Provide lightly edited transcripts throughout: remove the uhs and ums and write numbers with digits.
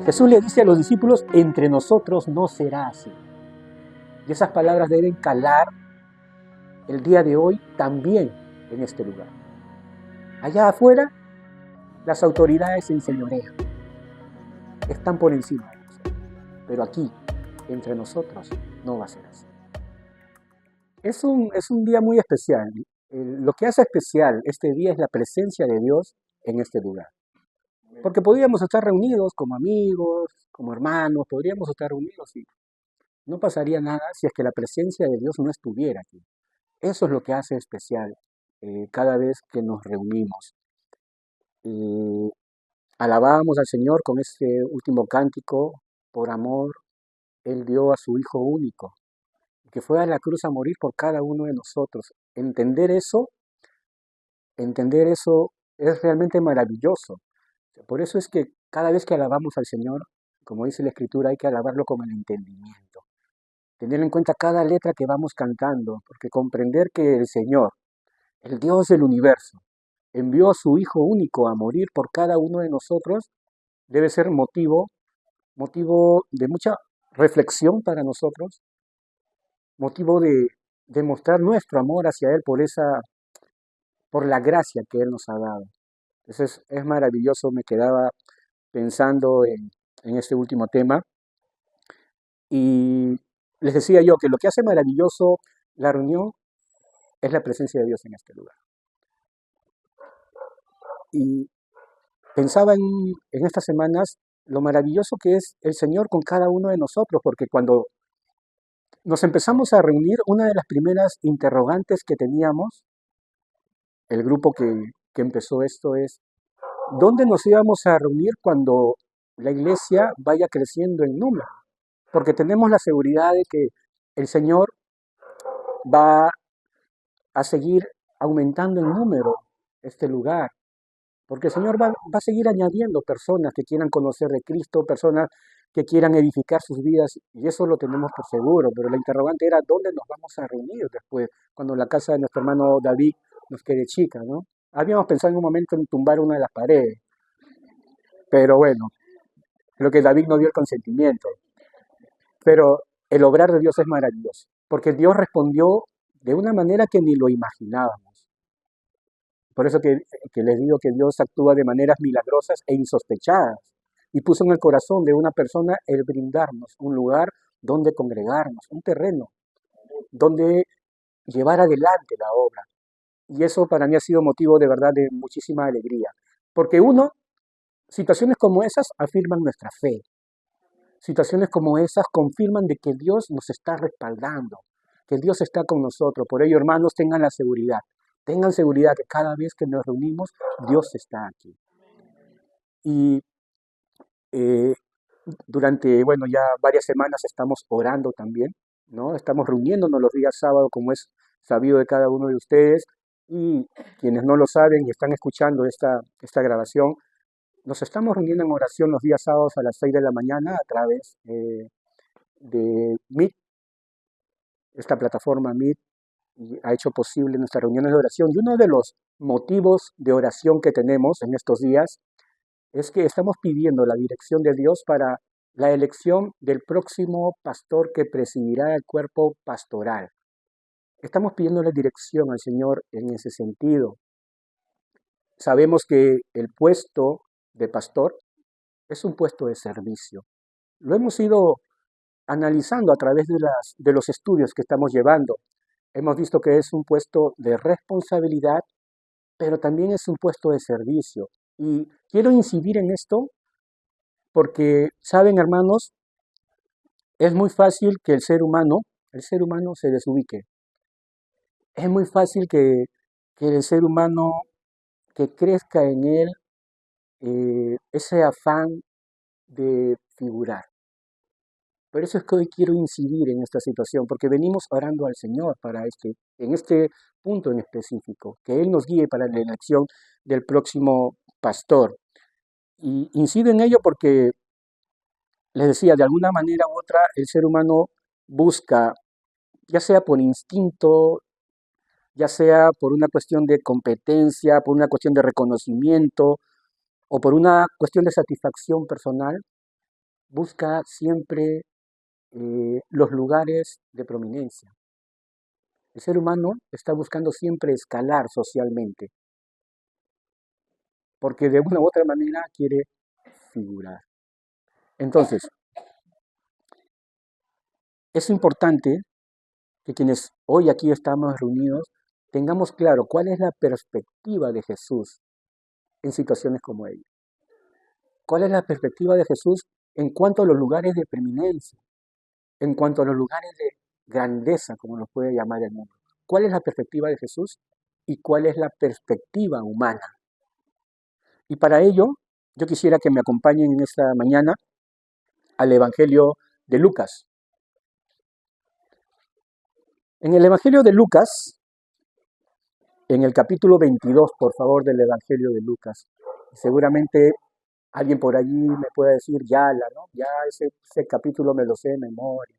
Jesús le dice a los discípulos, entre nosotros no será así. Y esas palabras deben calar el día de hoy también en este lugar. Allá afuera, las autoridades se enseñorean, están por encima de nosotros. Pero aquí, entre nosotros, no va a ser así. Es un día muy especial. Lo que hace especial este día es la presencia de Dios en este lugar. Porque podríamos estar reunidos como amigos, como hermanos, podríamos estar reunidos y no pasaría nada si es que la presencia de Dios no estuviera aquí. Eso es lo que hace especial cada vez que nos reunimos. Alabábamos al Señor con este último cántico, por amor, Él dio a su Hijo único, que fue a la cruz a morir por cada uno de nosotros. Entender eso es realmente maravilloso. Por eso es que cada vez que alabamos al Señor, como dice la Escritura, hay que alabarlo con el entendimiento. Tener en cuenta cada letra que vamos cantando, porque comprender que el Señor, el Dios del universo, envió a su Hijo único a morir por cada uno de nosotros, debe ser motivo de mucha reflexión para nosotros, motivo de demostrar nuestro amor hacia Él por la gracia que Él nos ha dado. Entonces es maravilloso, me quedaba pensando en este último tema y les decía yo que lo que hace maravilloso la reunión es la presencia de Dios en este lugar. Y pensaba en estas semanas lo maravilloso que es el Señor con cada uno de nosotros, porque cuando nos empezamos a reunir, una de las primeras interrogantes que teníamos, el grupo que empezó esto es, ¿dónde nos íbamos a reunir cuando la iglesia vaya creciendo en número? Porque tenemos la seguridad de que el Señor va a seguir aumentando en número este lugar, porque el Señor va a seguir añadiendo personas que quieran conocer de Cristo, personas que quieran edificar sus vidas, y eso lo tenemos por seguro, pero la interrogante era dónde nos vamos a reunir después, cuando la casa de nuestro hermano David nos quede chica, ¿no? Habíamos pensado en un momento en tumbar una de las paredes, pero bueno, creo que David no dio el consentimiento. Pero el obrar de Dios es maravilloso, porque Dios respondió de una manera que ni lo imaginábamos. Por eso que les digo que Dios actúa de maneras milagrosas e insospechadas. Y puso en el corazón de una persona el brindarnos un lugar donde congregarnos, un terreno, donde llevar adelante la obra. Y eso para mí ha sido motivo de verdad de muchísima alegría. Porque situaciones como esas afirman nuestra fe. Situaciones como esas confirman de que Dios nos está respaldando, que Dios está con nosotros. Por ello, hermanos, tengan seguridad que cada vez que nos reunimos, Dios está aquí. Y eh, durante, bueno, ya varias semanas estamos orando también, ¿no? Estamos reuniéndonos los días sábados, como es sabido de cada uno de ustedes, y quienes no lo saben y están escuchando esta grabación, nos estamos reuniendo en oración los días sábados a las 6 de la mañana a través de Meet. Esta plataforma Meet ha hecho posible nuestras reuniones de oración. Y uno de los motivos de oración que tenemos en estos días es que estamos pidiendo la dirección de Dios para la elección del próximo pastor que presidirá el cuerpo pastoral. Estamos pidiéndole dirección al Señor en ese sentido. Sabemos que el puesto de pastor es un puesto de servicio. Lo hemos ido analizando a través de los estudios que estamos llevando. Hemos visto que es un puesto de responsabilidad, pero también es un puesto de servicio. Y quiero incidir en esto porque, saben, hermanos, es muy fácil que el ser humano se desubique. Es muy fácil que el ser humano, que crezca en él ese afán de figurar. Por eso es que hoy quiero incidir en esta situación, porque venimos orando al Señor en este punto en específico, que Él nos guíe para la elección del próximo pastor. Y incido en ello porque, les decía, de alguna manera u otra, el ser humano busca, ya sea por instinto, ya sea por una cuestión de competencia, por una cuestión de reconocimiento o por una cuestión de satisfacción personal, busca siempre los lugares de prominencia. El ser humano está buscando siempre escalar socialmente, porque de una u otra manera quiere figurar. Entonces, es importante que quienes hoy aquí estamos reunidos tengamos claro cuál es la perspectiva de Jesús en situaciones como ella. ¿Cuál es la perspectiva de Jesús en cuanto a los lugares de preeminencia, en cuanto a los lugares de grandeza, como nos puede llamar el mundo? ¿Cuál es la perspectiva de Jesús y cuál es la perspectiva humana? Y para ello, yo quisiera que me acompañen en esta mañana al Evangelio de Lucas. En el Evangelio de Lucas, en el capítulo 22, por favor, del Evangelio de Lucas, seguramente alguien por allí me puede decir, ¿no? Ya ese capítulo me lo sé de memoria.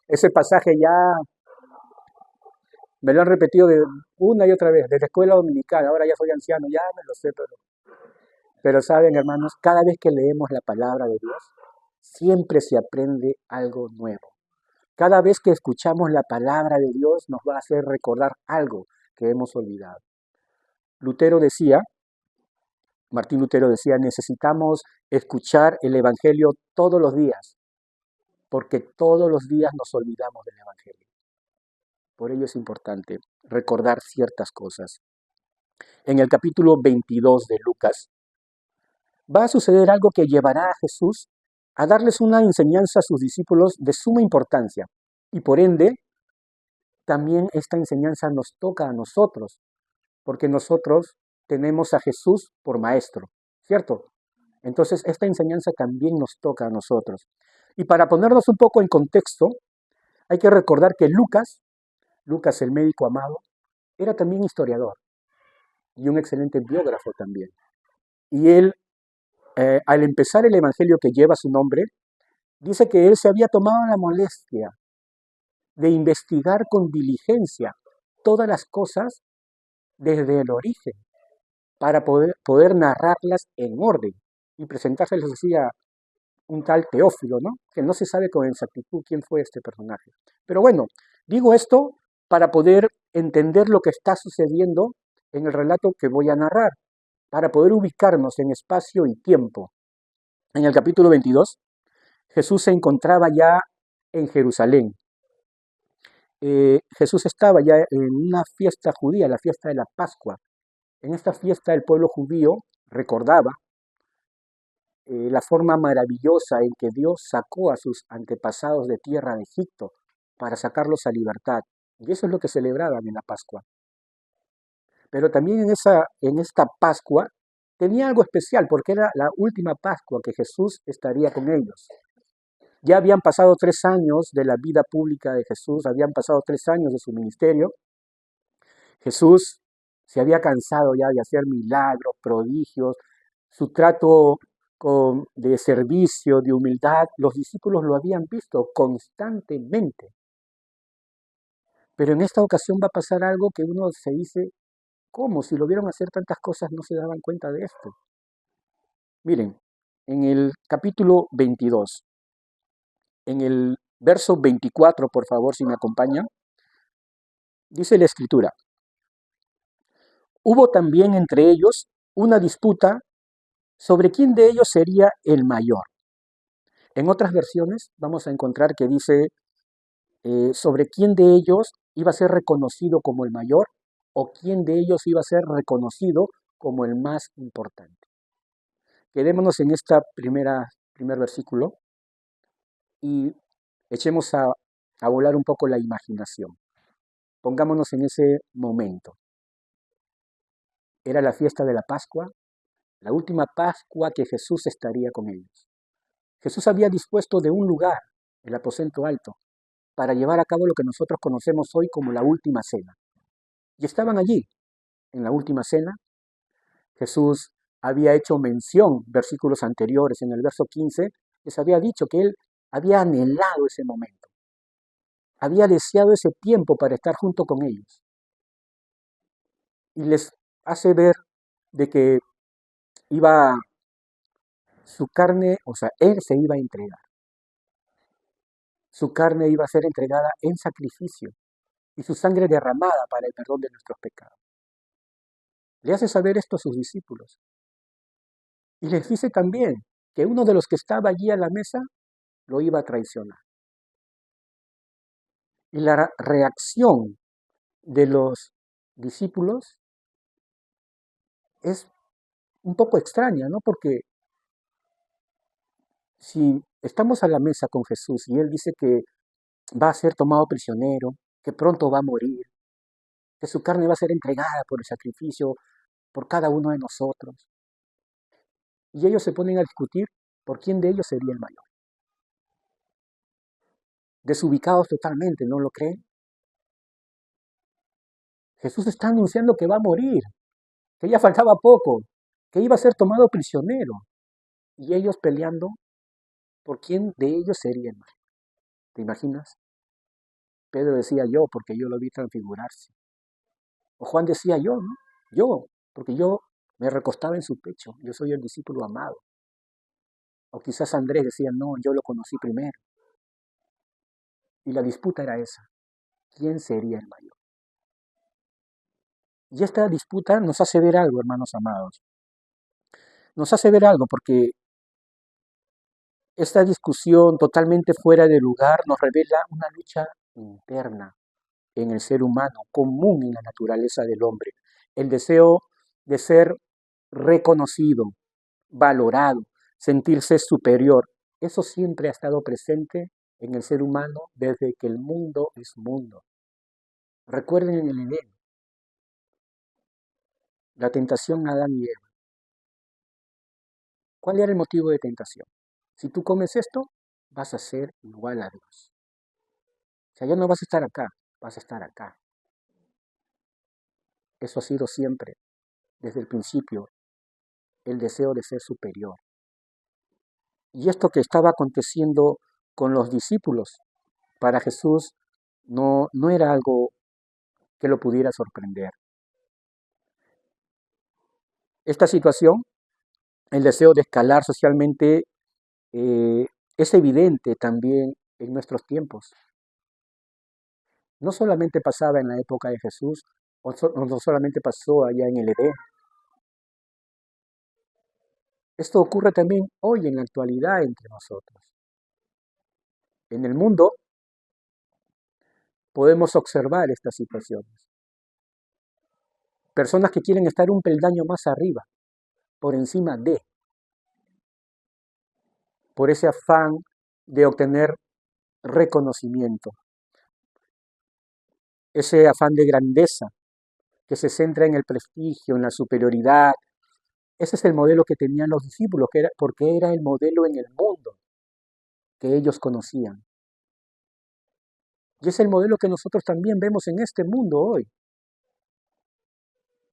Ese pasaje ya me lo han repetido de una y otra vez, desde la escuela dominical, ahora ya soy anciano, ya me lo sé, pero saben, hermanos, cada vez que leemos la palabra de Dios, siempre se aprende algo nuevo. Cada vez que escuchamos la palabra de Dios nos va a hacer recordar algo que hemos olvidado. Martín Lutero decía, necesitamos escuchar el Evangelio todos los días, porque todos los días nos olvidamos del Evangelio. Por ello es importante recordar ciertas cosas. En el capítulo 22 de Lucas va a suceder algo que llevará a Jesús a darles una enseñanza a sus discípulos de suma importancia. Y por ende, también esta enseñanza nos toca a nosotros, porque nosotros tenemos a Jesús por maestro, ¿cierto? Entonces, esta enseñanza también nos toca a nosotros. Y para ponernos un poco en contexto, hay que recordar que Lucas el médico amado, era también historiador y un excelente biógrafo también. Y él, al empezar el evangelio que lleva su nombre, dice que él se había tomado la molestia de investigar con diligencia todas las cosas desde el origen, para poder narrarlas en orden y presentárselas así a un tal Teófilo, ¿no? Que no se sabe con exactitud quién fue este personaje. Pero bueno, digo esto para poder entender lo que está sucediendo en el relato que voy a narrar, para poder ubicarnos en espacio y tiempo. En el capítulo 22, Jesús se encontraba ya en Jerusalén. Jesús estaba ya en una fiesta judía, la fiesta de la Pascua. En esta fiesta el pueblo judío recordaba la forma maravillosa en que Dios sacó a sus antepasados de tierra de Egipto para sacarlos a libertad. Y eso es lo que celebraban en la Pascua. Pero también en esta Pascua tenía algo especial porque era la última Pascua que Jesús estaría con ellos. Ya habían pasado 3 años de la vida pública de Jesús, habían pasado 3 años de su ministerio. Jesús se había cansado ya de hacer milagros, prodigios, su trato de servicio, de humildad, los discípulos lo habían visto constantemente. Pero en esta ocasión va a pasar algo que uno se dice, ¿cómo? Si lo vieron hacer tantas cosas no se daban cuenta de esto. Miren, en el capítulo 22, en el verso 24, por favor, si me acompañan, dice la escritura, hubo también entre ellos una disputa sobre quién de ellos sería el mayor. En otras versiones vamos a encontrar que dice sobre quién de ellos iba a ser reconocido como el mayor o quién de ellos iba a ser reconocido como el más importante. Quedémonos en este primer versículo y echemos a volar un poco la imaginación. Pongámonos en ese momento. Era la fiesta de la Pascua, la última Pascua que Jesús estaría con ellos. Jesús había dispuesto de un lugar, el aposento alto, para llevar a cabo lo que nosotros conocemos hoy como la última cena. Y estaban allí, en la última cena. Jesús había hecho mención, versículos anteriores, en el verso 15, les había dicho que él había anhelado ese momento, había deseado ese tiempo para estar junto con ellos. Y les hace ver de que iba su carne, o sea, él se iba a entregar. Su carne iba a ser entregada en sacrificio y su sangre derramada para el perdón de nuestros pecados. Le hace saber esto a sus discípulos. Y les dice también que uno de los que estaba allí a la mesa lo iba a traicionar. Y la reacción de los discípulos es un poco extraña, ¿no? Porque si estamos a la mesa con Jesús y Él dice que va a ser tomado prisionero, que pronto va a morir, que su carne va a ser entregada por el sacrificio por cada uno de nosotros, y ellos se ponen a discutir por quién de ellos sería el mayor. Desubicados totalmente, ¿no lo creen? Jesús está anunciando que va a morir, que ya faltaba poco, que iba a ser tomado prisionero, y ellos peleando por quién de ellos sería el mayor. ¿Te imaginas? Pedro decía yo, porque yo lo vi transfigurarse. O Juan decía yo, ¿no? Yo, porque yo me recostaba en su pecho, yo soy el discípulo amado. O quizás Andrés decía, no, yo lo conocí primero. Y la disputa era esa, ¿quién sería el mayor? Y esta disputa nos hace ver algo, hermanos amados. Nos hace ver algo porque esta discusión totalmente fuera de lugar nos revela una lucha interna en el ser humano, común en la naturaleza del hombre. El deseo de ser reconocido, valorado, sentirse superior. Eso siempre ha estado presente en el ser humano desde que el mundo es mundo. Recuerden en el Edén, la tentación a Adán y Eva. ¿Cuál era el motivo de tentación? Si tú comes esto, vas a ser igual a Dios. O sea, ya no vas a estar acá, vas a estar acá. Eso ha sido siempre, desde el principio, el deseo de ser superior. Y esto que estaba aconteciendo con los discípulos, para Jesús no era algo que lo pudiera sorprender. Esta situación, el deseo de escalar socialmente, es evidente también en nuestros tiempos. No solamente pasaba en la época de Jesús, o no solamente pasó allá en el Edén. Esto ocurre también hoy en la actualidad entre nosotros. En el mundo podemos observar estas situaciones. Personas que quieren estar un peldaño más arriba, por encima de, por ese afán de obtener reconocimiento, ese afán de grandeza que se centra en el prestigio, en la superioridad. Ese es el modelo que tenían los discípulos, porque era el modelo en el mundo que ellos conocían. Y es el modelo que nosotros también vemos en este mundo hoy.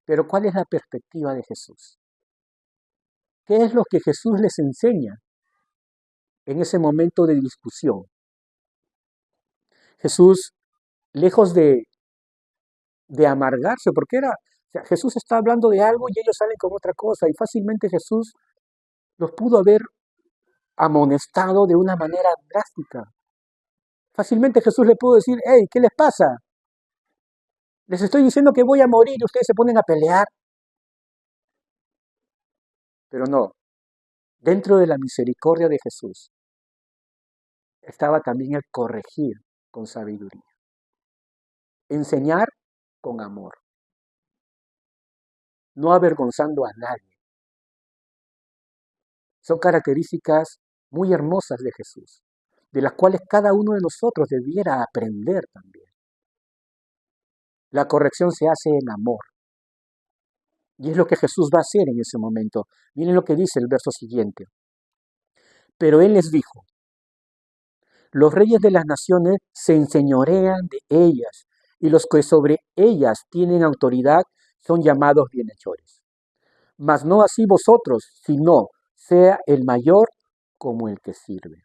Pero ¿cuál es la perspectiva de Jesús? ¿Qué es lo que Jesús les enseña en ese momento de discusión? Jesús, lejos de amargarse, porque o sea, Jesús está hablando de algo y ellos salen con otra cosa, y fácilmente Jesús los pudo haber amonestado de una manera drástica. Fácilmente Jesús le pudo decir, hey, ¿qué les pasa? Les estoy diciendo que voy a morir y ustedes se ponen a pelear. Pero no, dentro de la misericordia de Jesús estaba también el corregir con sabiduría, enseñar con amor, no avergonzando a nadie. Son características muy hermosas de Jesús, de las cuales cada uno de nosotros debiera aprender también. La corrección se hace en amor. Y es lo que Jesús va a hacer en ese momento. Miren lo que dice el verso siguiente. Pero Él les dijo, los reyes de las naciones se enseñorean de ellas, y los que sobre ellas tienen autoridad son llamados bienhechores. Mas no así vosotros, sino sea el mayor como el que sirve.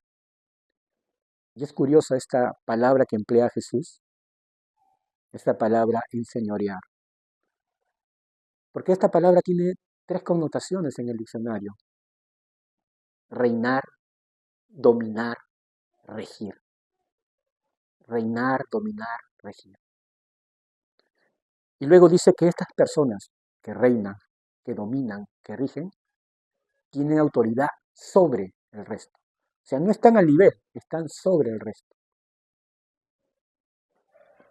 Y es curiosa esta palabra que emplea Jesús, esta palabra enseñorear. Porque esta palabra tiene tres connotaciones en el diccionario. Reinar, dominar, regir. reinar, dominar, regir. Y luego dice que estas personas que reinan, que dominan, que rigen, tienen autoridad sobre el resto. O sea, no están al nivel, están sobre el resto.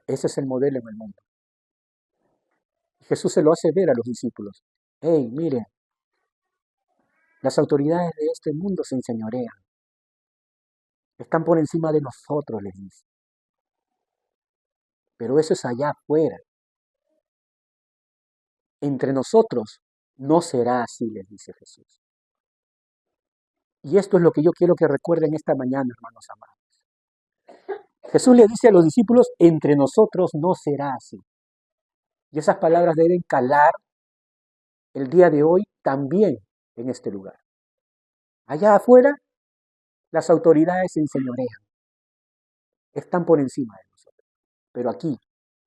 Ese es el modelo en el mundo. Jesús se lo hace ver a los discípulos. Hey, miren, las autoridades de este mundo se enseñorean. Están por encima de nosotros, les dice. Pero eso es allá afuera. Entre nosotros no será así, les dice Jesús. Y esto es lo que yo quiero que recuerden esta mañana, hermanos amados. Jesús le dice a los discípulos, entre nosotros no será así. Y esas palabras deben calar el día de hoy también en este lugar. Allá afuera, las autoridades se enseñorean, están por encima de nosotros. Pero aquí,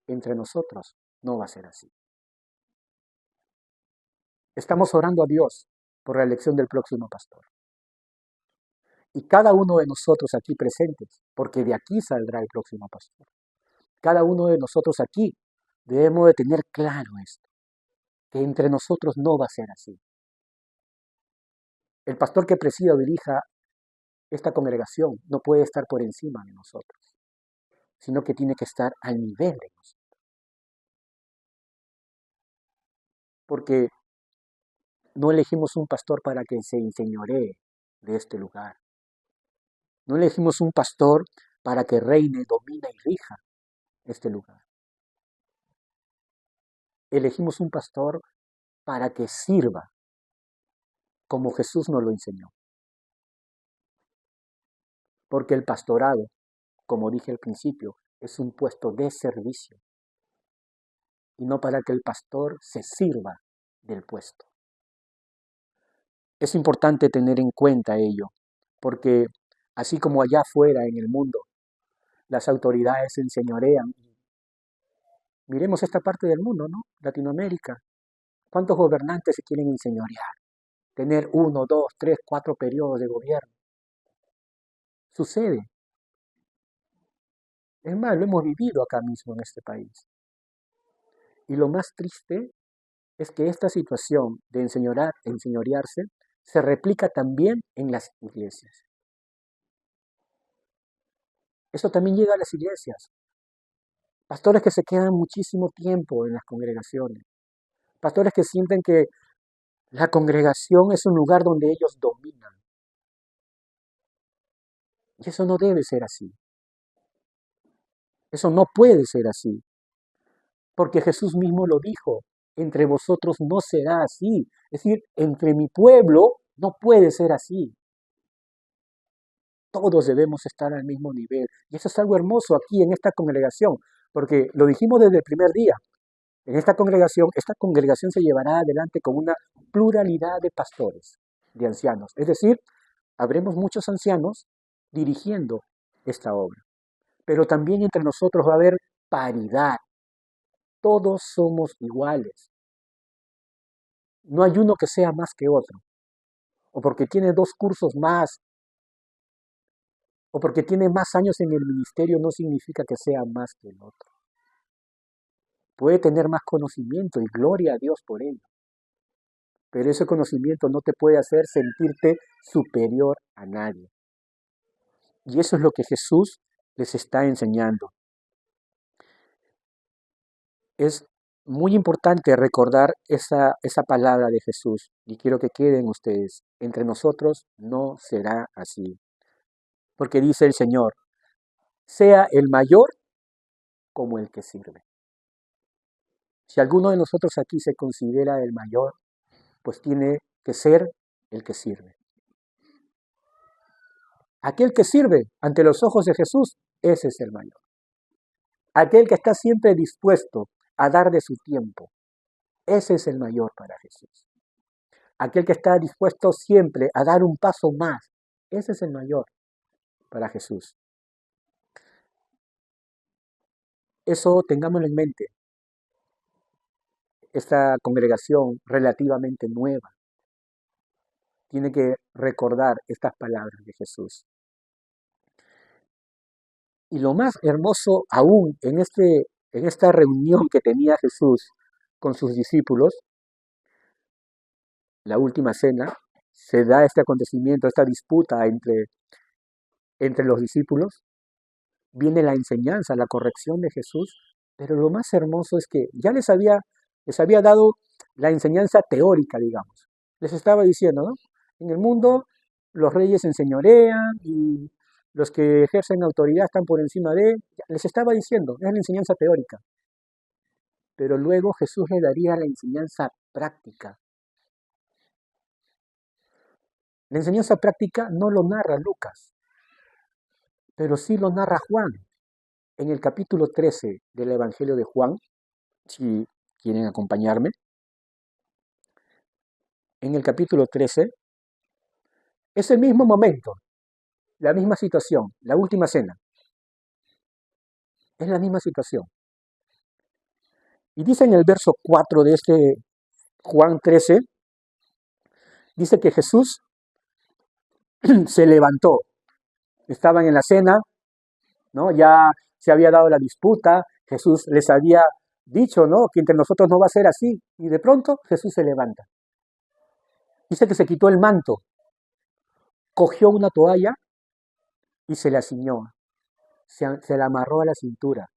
entre nosotros, no va a ser así. Estamos orando a Dios por la elección del próximo pastor. Y cada uno de nosotros aquí presentes, porque de aquí saldrá el próximo pastor. Cada uno de nosotros aquí debemos de tener claro esto, que entre nosotros no va a ser así. El pastor que presida o dirija esta congregación no puede estar por encima de nosotros, sino que tiene que estar al nivel de nosotros. Porque no elegimos un pastor para que se enseñoree de este lugar. No elegimos un pastor para que reine, domine y rija este lugar. Elegimos un pastor para que sirva como Jesús nos lo enseñó. Porque el pastorado, como dije al principio, es un puesto de servicio y no para que el pastor se sirva del puesto. Es importante tener en cuenta ello, porque así como allá afuera en el mundo las autoridades se enseñorean, miremos esta parte del mundo, ¿no? Latinoamérica. ¿Cuántos gobernantes se quieren enseñorear? Tener 1, 2, 3, 4 periodos de gobierno. Sucede. Es más, lo hemos vivido acá mismo en este país. Y lo más triste es que esta situación de enseñorearse se replica también en las iglesias. Eso también llega a las iglesias. Pastores que se quedan muchísimo tiempo en las congregaciones. Pastores que sienten que la congregación es un lugar donde ellos dominan. Y eso no debe ser así. Eso no puede ser así. Porque Jesús mismo lo dijo. Entre vosotros no será así. Es decir, entre mi pueblo no puede ser así. Todos debemos estar al mismo nivel. Y eso es algo hermoso aquí en esta congregación. Porque lo dijimos desde el primer día. En esta congregación se llevará adelante con una pluralidad de pastores, de ancianos. Es decir, habremos muchos ancianos dirigiendo esta obra. Pero también entre nosotros va a haber paridad. Todos somos iguales. No hay uno que sea más que otro. O porque tiene 2 cursos más, o porque tiene más años en el ministerio, no significa que sea más que el otro. Puede tener más conocimiento y gloria a Dios por ello. Pero ese conocimiento no te puede hacer sentirte superior a nadie. Y eso es lo que Jesús les está enseñando. Es muy importante recordar esa palabra de Jesús y quiero que queden ustedes. Entre nosotros no será así. Porque dice el Señor, sea el mayor como el que sirve. Si alguno de nosotros aquí se considera el mayor, pues tiene que ser el que sirve. Aquel que sirve ante los ojos de Jesús, ese es el mayor. Aquel que está siempre dispuesto a dar de su tiempo, ese es el mayor para Jesús. Aquel que está dispuesto siempre a dar un paso más, ese es el mayor para Jesús. Eso tengámoslo en mente. Esta congregación relativamente nueva tiene que recordar estas palabras de Jesús. Y lo más hermoso aún en esta reunión que tenía Jesús con sus discípulos, la última cena, se da este acontecimiento, esta disputa entre los discípulos, viene la enseñanza, la corrección de Jesús, pero lo más hermoso es que ya les había dado la enseñanza teórica, digamos. Les estaba diciendo, ¿no? En el mundo los reyes se enseñorean y los que ejercen autoridad están por encima de... Les estaba diciendo, es la enseñanza teórica. Pero luego Jesús le daría la enseñanza práctica. La enseñanza práctica no lo narra Lucas, pero sí lo narra Juan. En el capítulo 13 del Evangelio de Juan, si quieren acompañarme, en el capítulo 13, es el mismo momento, la misma situación, la última cena, es la misma situación. Y dice en el verso 4 de este Juan 13, dice que Jesús se levantó, estaban en la cena, ¿no? Ya se había dado la disputa, Jesús les había dicho, ¿no? Que entre nosotros no va a ser así, y de pronto Jesús se levanta. Dice que se quitó el manto, cogió una toalla y se la ciñó, se la amarró a la cintura.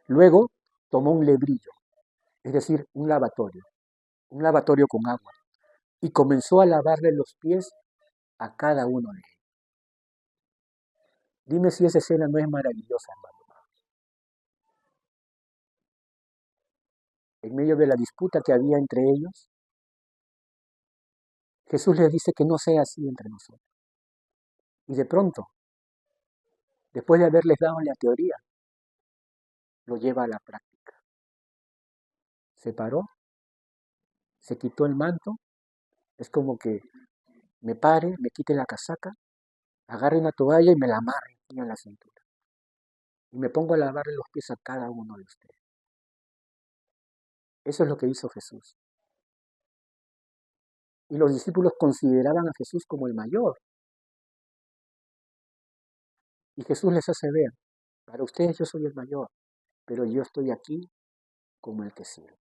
Luego tomó un lebrillo, es decir, un lavatorio con agua, y comenzó a lavarle los pies a cada uno de ellos. Dime si esa escena no es maravillosa, hermano. En medio de la disputa que había entre ellos, Jesús les dice que no sea así entre nosotros. Y de pronto, después de haberles dado la teoría, lo lleva a la práctica. Se paró, se quitó el manto, es como que me pare, me quite la casaca, agarre una toalla y me la amarre en la cintura. Y me pongo a lavarle los pies a cada uno de ustedes. Eso es lo que hizo Jesús. Y los discípulos consideraban a Jesús como el mayor. Y Jesús les hace ver, para ustedes yo soy el mayor, pero yo estoy aquí como el que sirve.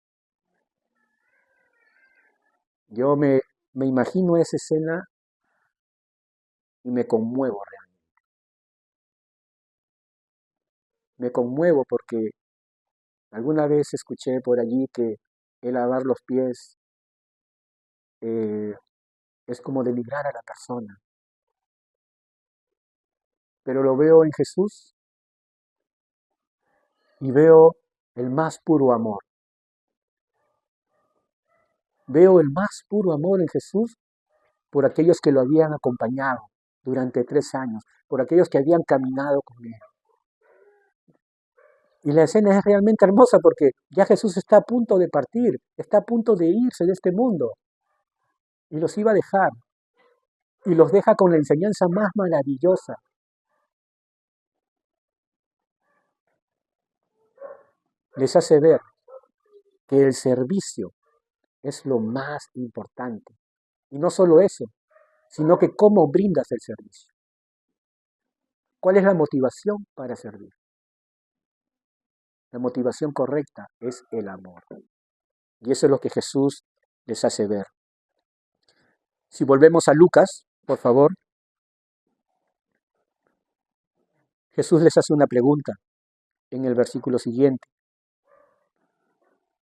Me imagino esa escena y me conmuevo realmente. Me conmuevo porque alguna vez escuché por allí que el lavar los pies eh, es como denigrar a la persona. Pero lo veo en Jesús y veo el más puro amor. Veo el más puro amor en Jesús por aquellos que lo habían acompañado durante 3 años, por aquellos que habían caminado con él. Y la escena es realmente hermosa porque ya Jesús está a punto de partir, está a punto de irse de este mundo y los iba a dejar. Y los deja con la enseñanza más maravillosa. Les hace ver que el servicio es lo más importante. Y no solo eso, sino que cómo brindas el servicio. ¿Cuál es la motivación para servir? La motivación correcta es el amor. Y eso es lo que Jesús les hace ver. Si volvemos a Lucas, por favor, Jesús les hace una pregunta en el versículo siguiente.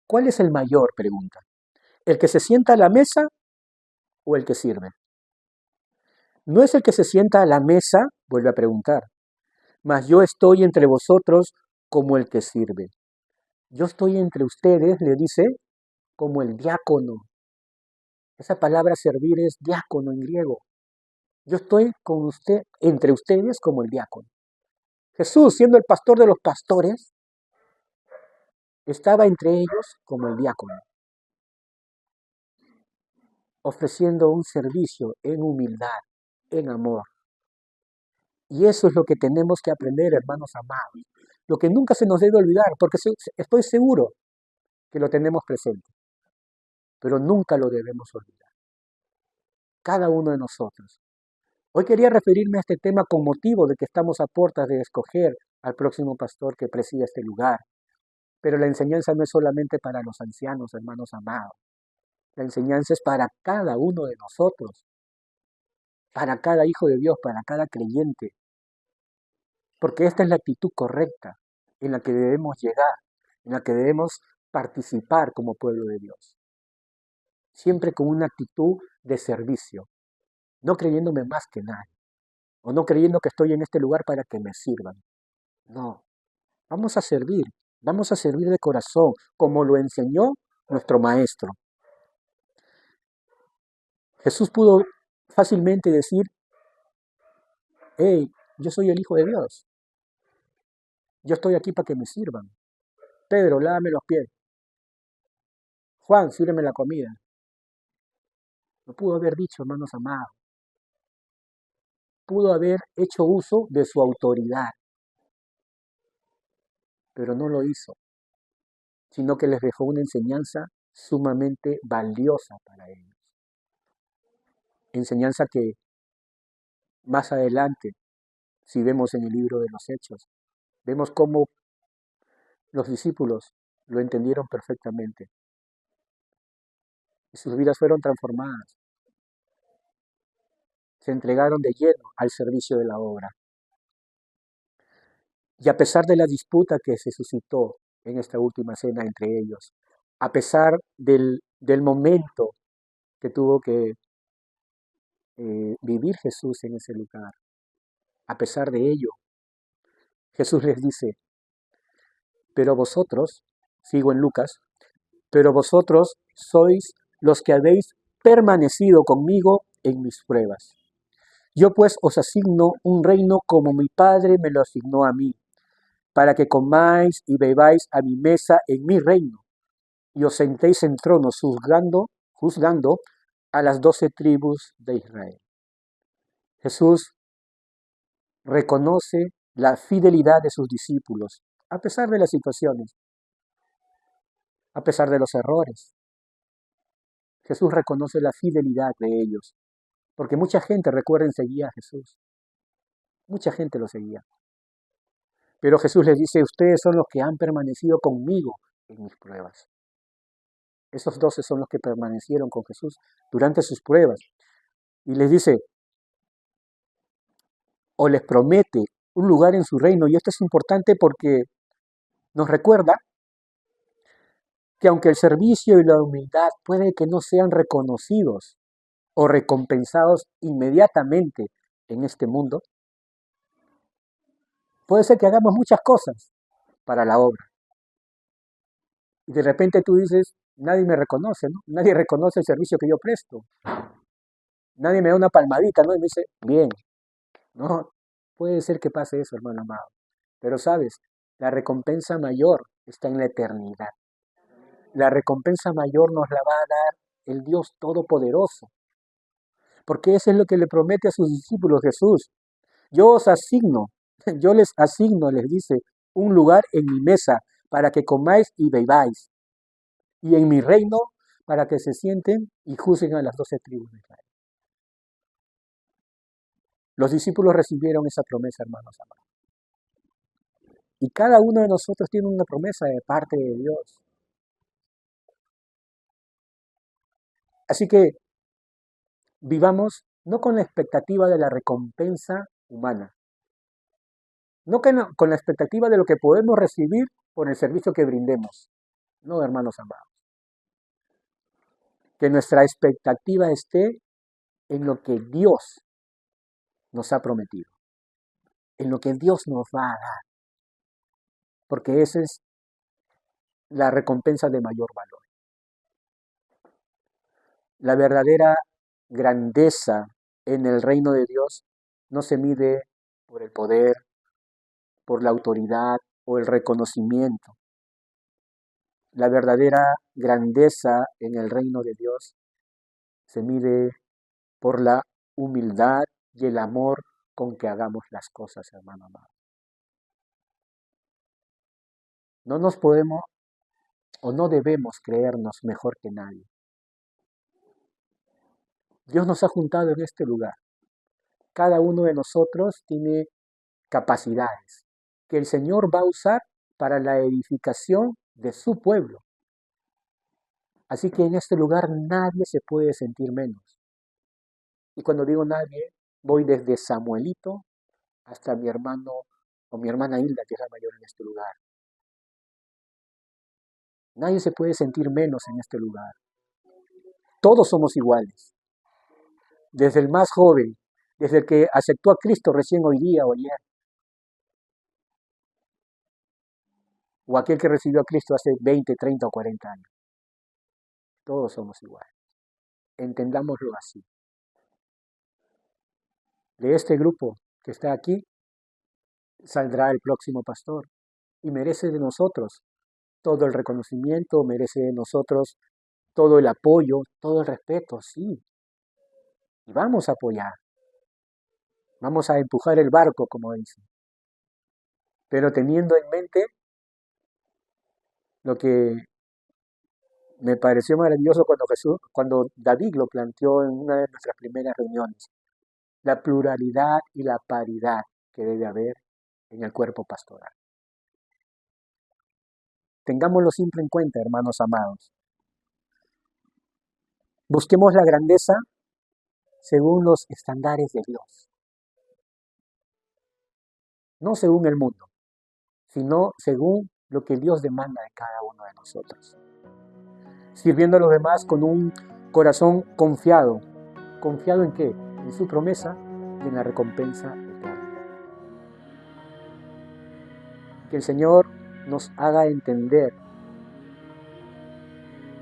¿Cuál es el mayor? Pregunta. ¿El que se sienta a la mesa o el que sirve? No es el que se sienta a la mesa, vuelve a preguntar, mas yo estoy entre vosotros como el que sirve. Yo estoy entre ustedes, le dice, como el diácono. Esa palabra servir es diácono en griego. Yo estoy con usted, entre ustedes como el diácono. Jesús, siendo el pastor de los pastores, estaba entre ellos como el diácono, ofreciendo un servicio en humildad, en amor. Y eso es lo que tenemos que aprender, hermanos amados. Lo que nunca se nos debe olvidar, porque estoy seguro que lo tenemos presente, pero nunca lo debemos olvidar. Cada uno de nosotros Hoy quería referirme a este tema con motivo de que estamos a puertas de escoger al próximo pastor que presida este lugar. Pero la enseñanza no es solamente para los ancianos, hermanos amados. La enseñanza es para cada uno de nosotros, para cada hijo de Dios, para cada creyente. Porque esta es la actitud correcta en la que debemos llegar, en la que debemos participar como pueblo de Dios. Siempre con una actitud de servicio, no creyéndome más que nadie, o no creyendo que estoy en este lugar para que me sirvan. No, vamos a servir de corazón, como lo enseñó nuestro maestro. Jesús pudo fácilmente decir, hey, yo soy el Hijo de Dios, yo estoy aquí para que me sirvan. Pedro, lávame los pies. Juan, sírveme la comida. Lo pudo haber dicho, hermanos amados. Pudo haber hecho uso de su autoridad, pero no lo hizo, sino que les dejó una enseñanza sumamente valiosa para ellos. Enseñanza que más adelante, si vemos en el libro de los Hechos, vemos cómo los discípulos lo entendieron perfectamente y sus vidas fueron transformadas. Se entregaron de lleno al servicio de la obra. Y a pesar de la disputa que se suscitó en esta última cena entre ellos, a pesar del momento que tuvo que vivir Jesús en ese lugar, a pesar de ello, Jesús les dice, pero vosotros, sigo en Lucas, pero vosotros sois los que habéis permanecido conmigo en mis pruebas. Yo pues os asigno un reino como mi Padre me lo asignó a mí, para que comáis y bebáis a mi mesa en mi reino, y os sentéis en tronos juzgando a las 12 tribus de Israel. Jesús reconoce la fidelidad de sus discípulos, a pesar de las situaciones, a pesar de los errores. Jesús reconoce la fidelidad de ellos, porque mucha gente, recuerden, seguía a Jesús. Mucha gente lo seguía. Pero Jesús les dice, ustedes son los que han permanecido conmigo en mis pruebas. Esos 12 son los que permanecieron con Jesús durante sus pruebas. Y les dice, o les promete un lugar en su reino. Y esto es importante porque nos recuerda que aunque el servicio y la humildad puede que no sean reconocidos o recompensados inmediatamente en este mundo, puede ser que hagamos muchas cosas para la obra. Y de repente tú dices, nadie me reconoce, ¿no? Nadie reconoce el servicio que yo presto. Nadie me da una palmadita, ¿no? Y me dice, bien, ¿no? Puede ser que pase eso, hermano amado. Pero sabes, la recompensa mayor está en la eternidad. La recompensa mayor nos la va a dar el Dios Todopoderoso. Porque eso es lo que le promete a sus discípulos Jesús. Yo os asigno, yo les asigno, les dice, un lugar en mi mesa para que comáis y bebáis. Y en mi reino para que se sienten y juzguen a las 12 tribus de Israel. Los discípulos recibieron esa promesa, hermanos amados. Y cada uno de nosotros tiene una promesa de parte de Dios. Así que vivamos no con la expectativa de la recompensa humana, no con la expectativa de lo que podemos recibir por el servicio que brindemos. No, hermanos amados. Que nuestra expectativa esté en lo que Dios nos ha prometido, en lo que Dios nos va a dar, porque esa es la recompensa de mayor valor. La verdadera grandeza en el reino de Dios no se mide por el poder, por la autoridad o el reconocimiento. La verdadera grandeza en el reino de Dios se mide por la humildad y el amor con que hagamos las cosas, hermano amado. No nos podemos o no debemos creernos mejor que nadie. Dios nos ha juntado en este lugar Cada uno de nosotros tiene capacidades que el Señor va a usar para la edificación de su pueblo. Así que en este lugar nadie se puede sentir menos. Y cuando digo nadie, voy desde Samuelito hasta mi hermano o mi hermana Hilda, que es la mayor en este lugar. Nadie se puede sentir menos en este lugar. Todos somos iguales. Desde el más joven, desde el que aceptó a Cristo recién hoy día o ayer, o aquel que recibió a Cristo hace 20, 30 o 40 años. Todos somos iguales. Entendámoslo así. De este grupo que está aquí, saldrá el próximo pastor y merece de nosotros todo el reconocimiento, merece de nosotros todo el apoyo, todo el respeto, sí. Y vamos a apoyar, vamos a empujar el barco, como dicen. Pero teniendo en mente lo que me pareció maravilloso cuando David lo planteó en una de nuestras primeras reuniones, la pluralidad y la paridad que debe haber en el cuerpo pastoral. Tengámoslo siempre en cuenta, hermanos amados. Busquemos la grandeza según los estándares de Dios. No según el mundo, sino según lo que Dios demanda de cada uno de nosotros. Sirviendo a los demás con un corazón confiado. ¿Confiado en qué? En su promesa y en la recompensa eterna. Que el Señor nos haga entender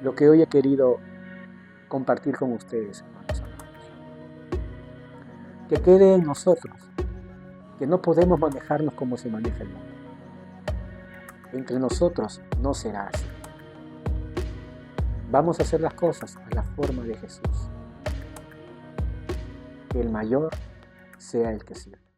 lo que hoy he querido compartir con ustedes, hermanos amados. Que quede en nosotros que no podemos manejarnos como se maneja el mundo. Entre nosotros no será así. Vamos a hacer las cosas a la forma de Jesús. Que el mayor sea el que sirve.